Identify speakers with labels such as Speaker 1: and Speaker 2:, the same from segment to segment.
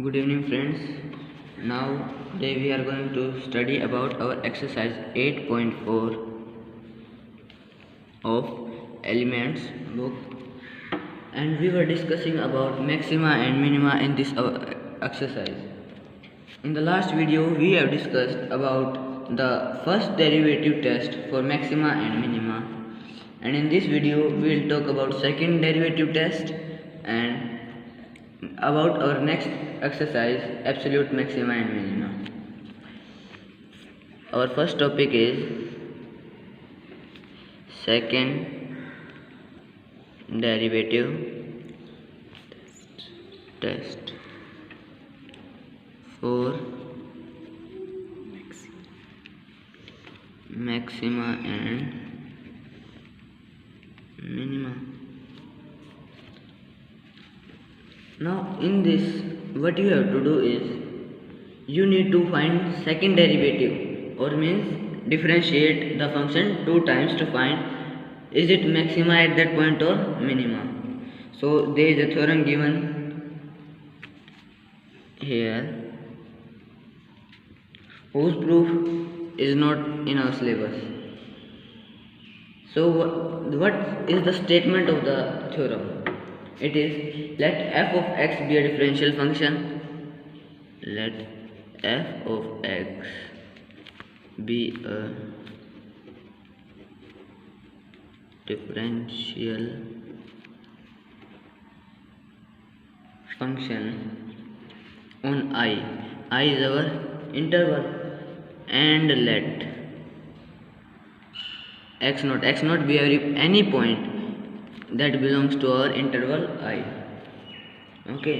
Speaker 1: Good evening, friends. Now, today we are going to study about our exercise 8.4 of Elements book, and we were discussing about maxima and minima in this exercise. In the last video, we have discussed about the first derivative test for maxima and minima, and in this video, we will talk about second derivative test and about our next exercise, absolute maxima and minima. Our first topic is second derivative test for maxima and minima. Now in this, what you have to do is you need to find second derivative, or means differentiate the function 2 times to find is it maxima at that point or minima. So there is a theorem given here whose proof is not in our syllabus. So what is the statement of the theorem? It is, let f of x be a differential function. Let f of x be a differential function on I is our interval, and let x naught be any point that belongs to our interval I. Okay,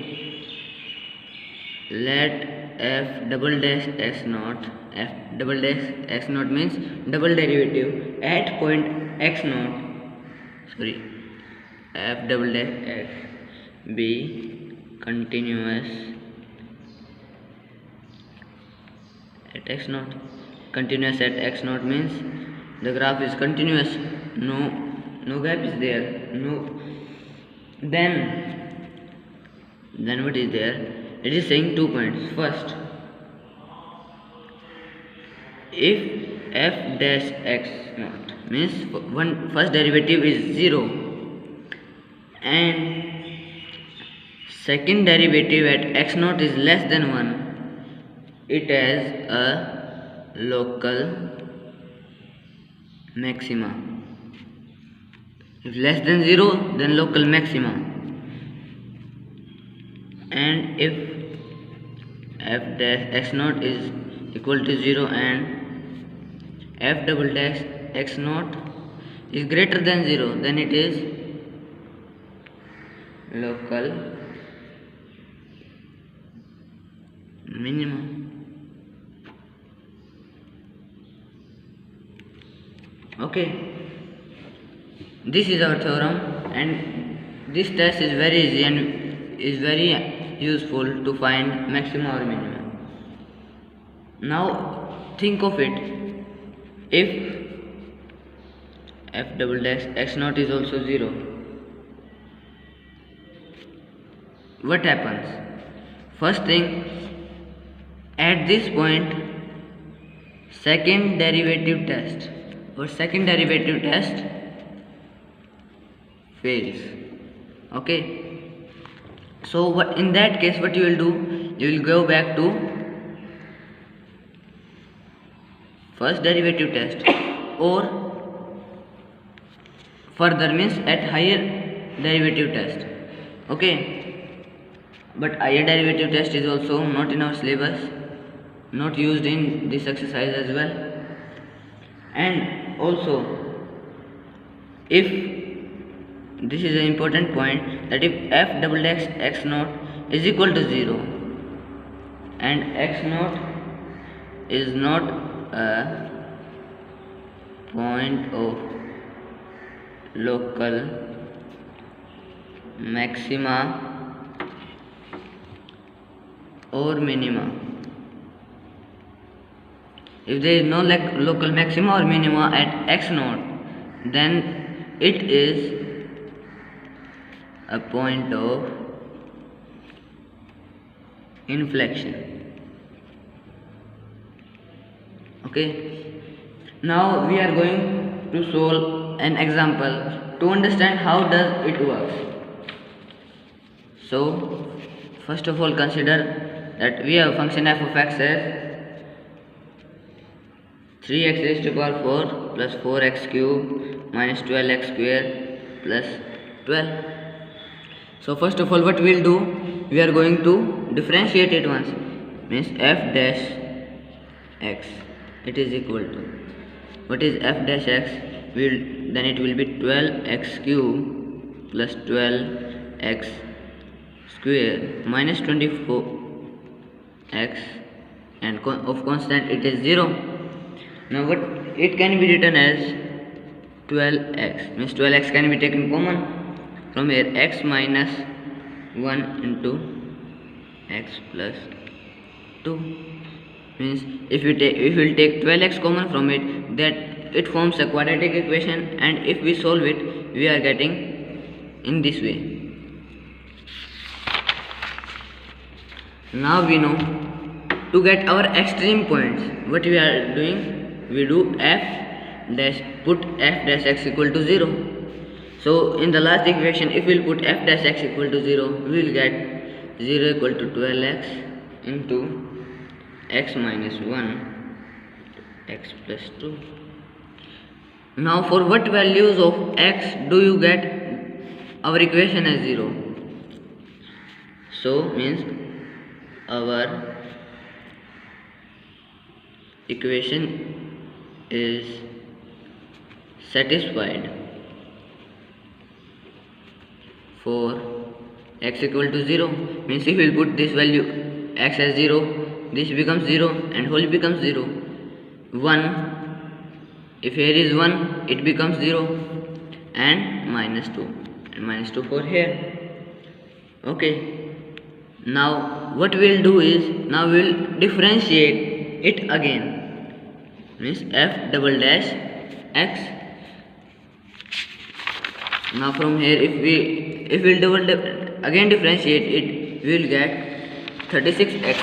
Speaker 1: let f double dash x naught, f double dash x naught means double derivative at point x naught, f double dash x be continuous at x naught. Continuous at x naught means the graph is continuous, no gap is there, then what is there? It is saying 2 points. First, if f dash x naught means first derivative is 0 and second derivative at x naught is less than 1, it has a local maxima. If less than 0, then local maxima. And if f dash x naught is equal to 0 and f double dash x naught is greater than 0, then it is local minimum. Okay, this is our theorem, and this test is very easy and is very useful to find maxima or minima. Now think of it, if f double dash x naught is also 0, what happens? First thing, at this point second derivative test fails. Okay, so what in that case, what you will do, you will go back to first derivative test, or further means at higher derivative test. Okay, but higher derivative test is also not in our syllabus, not used in this exercise as well. And also, if this is an important point, that if f double dash x naught is equal to 0 and x naught is not a point of local maxima or minima, if there is no local maxima or minima at x naught, then it is a point of inflection. Okay, now we are going to solve an example to understand how does it works. So first of all, consider that we have function f of x as 3x raised to the power 4 plus 4x cube minus 12x square plus 12. So first of all, what we will do, we are going to differentiate it once, means f dash x, it is equal to, what is f dash x, then it will be 12x cube plus 12x square minus 24x, and of constant it is 0. Now what it can be written as 12x, means 12x can be taken common from here, x minus 1 into x plus 2, means if we will take 12x common from it, that it forms a quadratic equation, and if we solve it, we are getting in this way. Now we know to get our extreme points, what we are doing, we do f dash, put f dash x equal to 0. So in the last equation, if we will put f dash x equal to 0, we will get 0 equal to 12x into x minus 1 x plus 2. Now for what values of x do you get our equation as 0? So means our equation is satisfied for x equal to 0, means if we will put this value x as 0, this becomes 0 and whole becomes 0. 1, if here is 1, it becomes 0, and minus 2, and minus 2 for here. Okay, now what we will do is, now we will differentiate it again, means f double dash x. Now from here, if we will again differentiate it, we will get 36x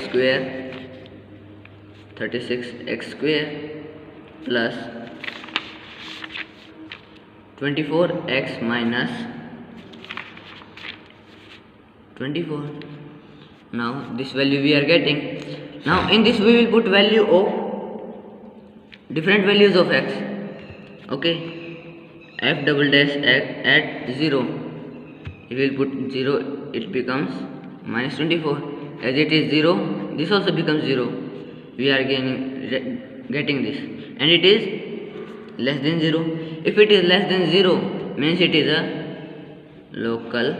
Speaker 1: square plus 24x minus 24. Now this value we are getting. Now in this we will put value of different values of x. Okay, f double dash x at 0, if we will put 0, it becomes minus 24. As it is 0, this also becomes 0. We are getting this, and it is less than 0. If it is less than 0, means it is a local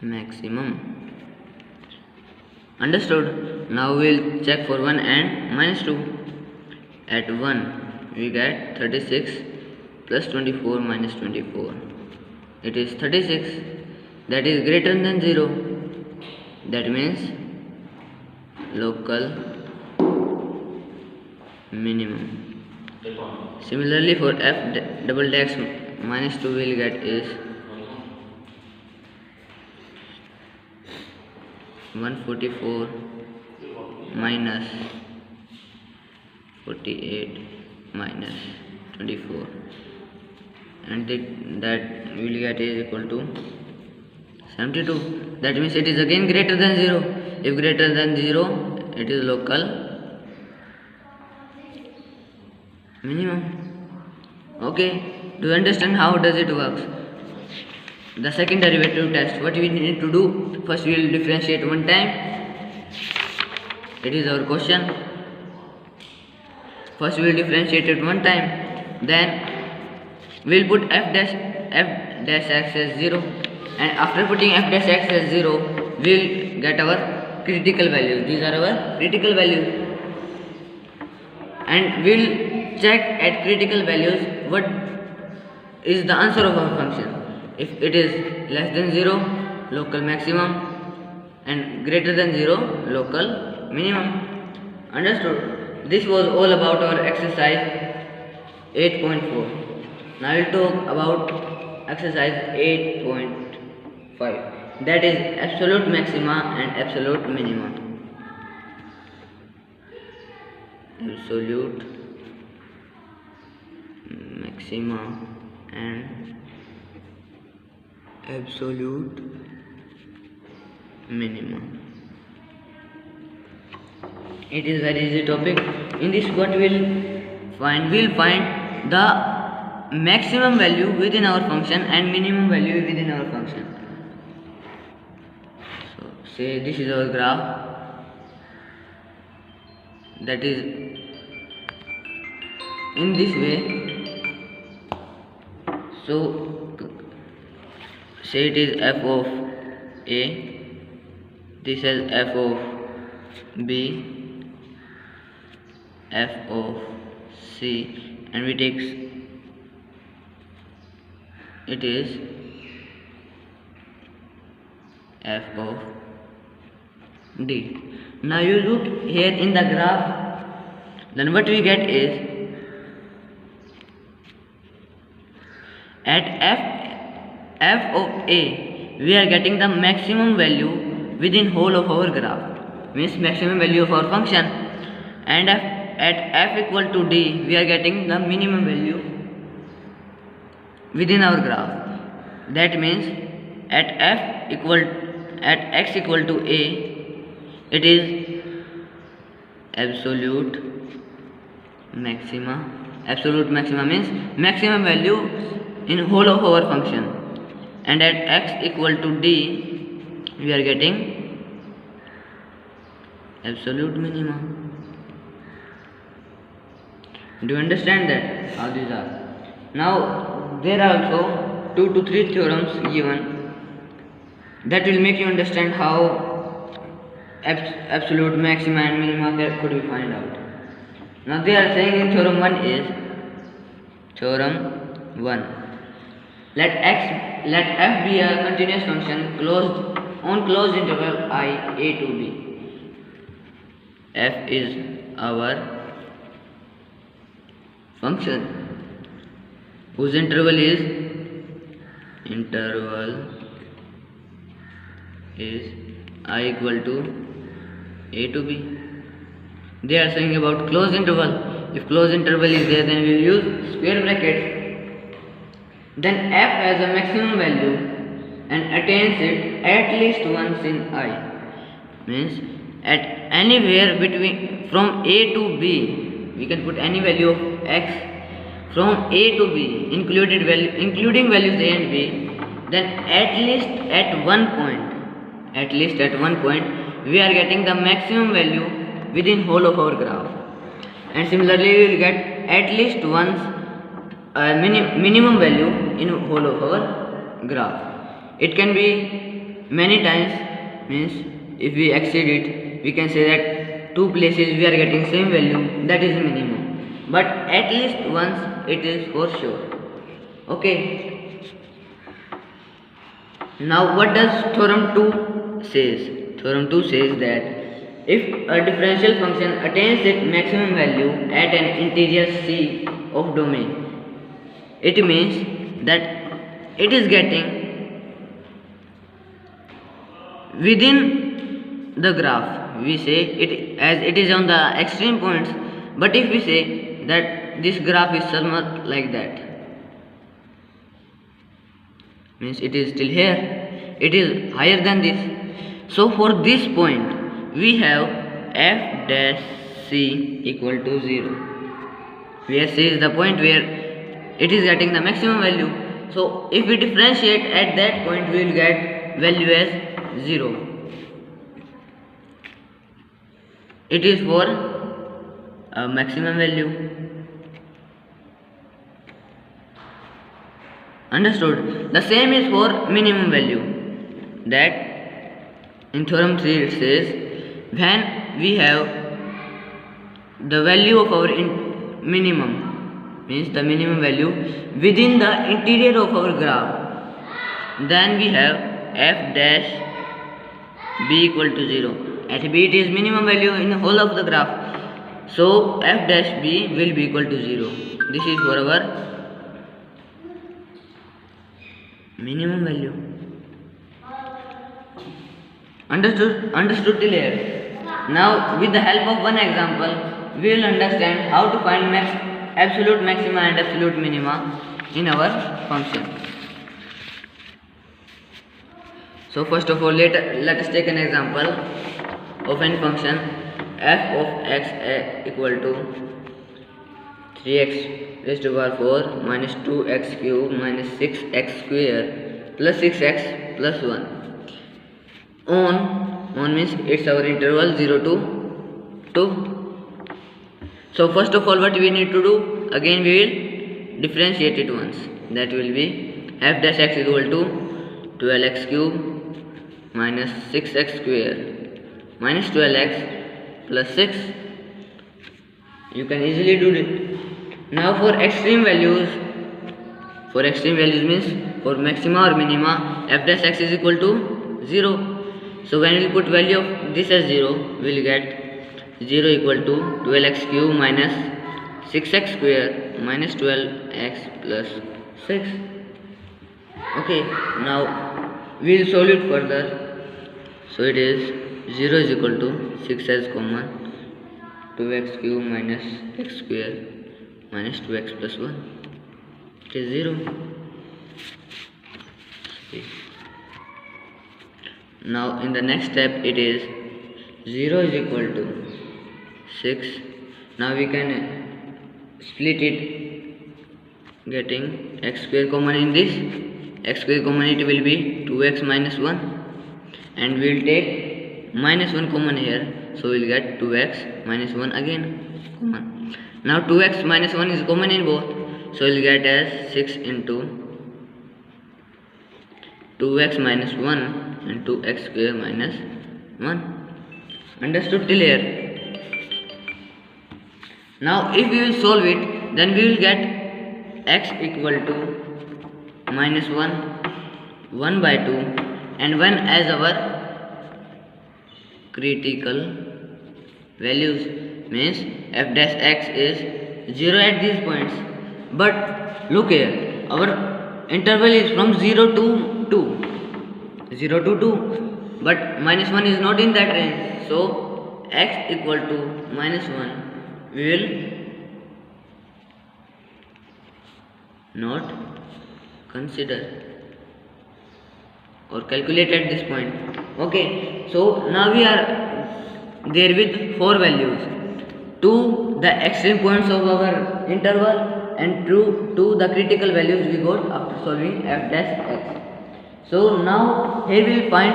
Speaker 1: maximum. Understood? Now we will check for 1 and minus 2. At 1 we get 36 plus 24 minus 24, it is 36, that is greater than 0, that means local minimum. Similarly for f double dash minus 2 we will get is 144 minus 48 minus 24, and that we will get is equal to 72. That means it is again greater than 0. If greater than 0, it is local minimum. Okay, do you understand how does it works? The second derivative test, what we need to do, first we will differentiate one time. It is our question. First we will differentiate it one time, then we will put f dash x as 0, and after putting f dash x as 0, we will get our critical values. These are our critical values, and we will check at critical values what is the answer of our function. If it is less than 0, local maximum, and greater than 0, local minimum. Understood? This was all about our exercise 8.4. Now we will talk about exercise 8.5. that is absolute maxima and absolute minima. Absolute maxima and absolute minima. It is very easy topic. In this, what we'll find the maximum value within our function and minimum value within our function. So say this is our graph, that is in this way. So say it is f of a, this is f of b, f of c, and we take it is f of d. Now you look here in the graph, then what we get is at f of a we are getting the maximum value within whole of our graph, means maximum value of our function, and at f equal to d we are getting the minimum value within our graph. That means at x equal to a it is absolute maxima. Absolute maxima means maximum value in whole of our function, and at x equal to d we are getting absolute minima. Do you understand that how these are? Now there are also 2 to 3 theorems given that will make you understand how absolute maxima and minima could be find out. Now they are saying in theorem 1 is theorem 1. Let f be a continuous function closed on closed interval I a to b. F is our function whose interval is I equal to a to b. They are saying about closed interval. If closed interval is there, then we will use square brackets. Then f has a maximum value and attains it at least once in I. Means at anywhere between from a to b, we can put any value of x from a to b, including values a and b. Then at least at one point, we are getting the maximum value within whole of our graph, and similarly we will get at least once minimum value in whole of our graph. It can be many times, means if we exceed it, we can say that 2 places we are getting same value, that is minimum, but at least once it is for sure. Okay. Now what does theorem 2 says? Theorem 2 says that if a differential function attains its maximum value at an integer c of domain, it means that it is getting within the graph. We say it as it is on the extreme points, but if we say that this graph is somewhat like that, means it is still here, it is higher than this. So for this point we have f dash c equal to 0, where c is the point where it is getting the maximum value. So if we differentiate at that point, we will get value as 0. It is for a maximum value. Understood? The same is for minimum value. That in theorem 3 it says, when we have the value of our minimum, means the minimum value within the interior of our graph, then we have f dash b equal to 0. At b it is minimum value in the whole of the graph, so f dash b will be equal to 0. This is for our minimum value. Understood till here. Now with the help of one example, we will understand how to find absolute maxima and absolute minima in our function. So first of all, let us take an example of any function f of x equal to 3x raised to the power 4 minus 2x cube minus 6x square plus 6x plus 1. On means it's our interval 0 to 2. So first of all, what we need to do, again we will differentiate it once. That will be f dash x equal to 12x cube minus 6x square minus 12x plus 6. You can easily do it. Now for extreme values means for maxima or minima, f dash x is equal to 0. So when we put value of this as 0, we will get 0 equal to 12x cube minus 6x square minus 12x plus 6. Okay, now we will solve it further. So it is 0 is equal to 6 as common, 2x cube minus x square minus 2x plus 1. It is 0. Now in the next step it is 0 is equal to 6. Now we can split it, getting x square common in this. X square common, it will be 2x minus 1, and we will take minus 1 common here, so we will get 2x minus 1 again common. Now 2x minus 1 is common in both, so we will get as 6 into 2x minus 1 and 2x square minus 1. Understood till here? Now if we will solve it, then we will get x equal to minus 1, 1 by 2, and 1 as our critical values, means f dash x is 0 at these points. But look here, our interval is from 0 to 2. 0 to 2, but minus 1 is not in that range, so x equal to minus 1 we will not consider or calculate at this point. Okay, so now we are there with 4 values, to the extreme points of our interval and to the critical values we got after solving f dash x. So now here we will find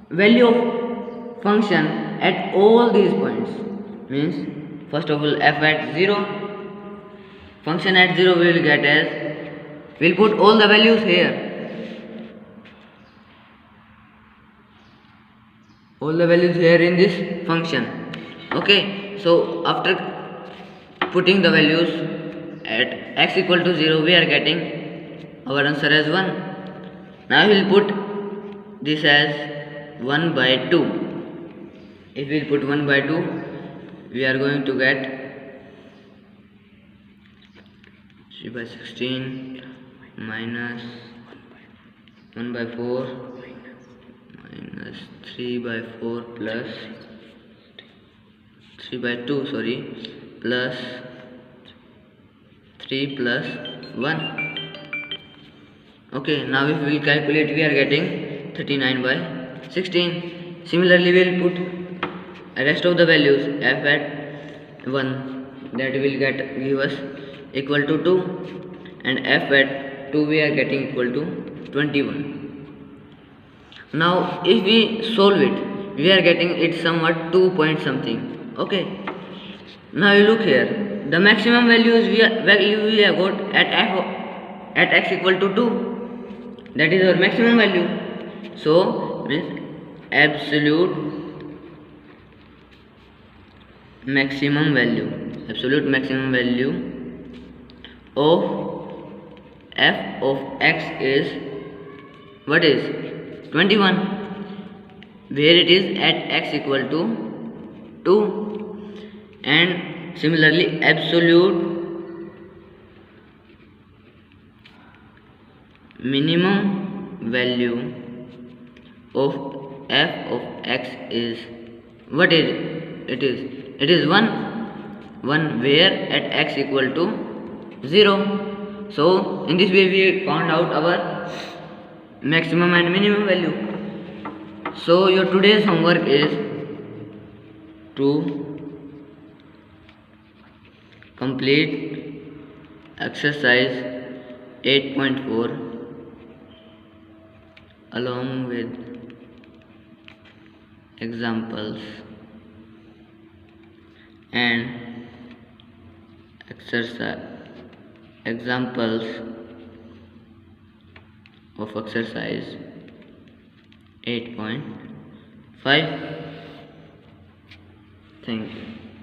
Speaker 1: value of function at all these points, means first of all f at 0, function at 0 we will get as, we will put all the values here, all the values here in this function. Okay, so after putting the values at x equal to 0, we are getting our answer as 1. Now we will put this as 1 by 2. If we will put 1 by 2, we are going to get 3 by 16 minus 1 by 4 minus 3 by 4 plus 3 by 2, sorry, plus 3 plus 1. Okay, now if we will calculate, we are getting 39 by 16. Similarly, we will put rest of the values f at 1, that will give us equal to 2, and f at 2 we are getting equal to 21. Now if we solve it, we are getting it somewhat 2 point something. Okay, now you look here, the maximum values we have got at x equal to 2. That is our maximum value. So means absolute maximum value of f of x is, what is, 21, where it is at x equal to 2. And similarly absolute minimum value of f of x is what is it is it is 1 where at x equal to 0. So in this way we found out our maximum and minimum value. So your today's homework is to complete exercise 8.4 along with examples and examples of exercise 8.5. Thank you.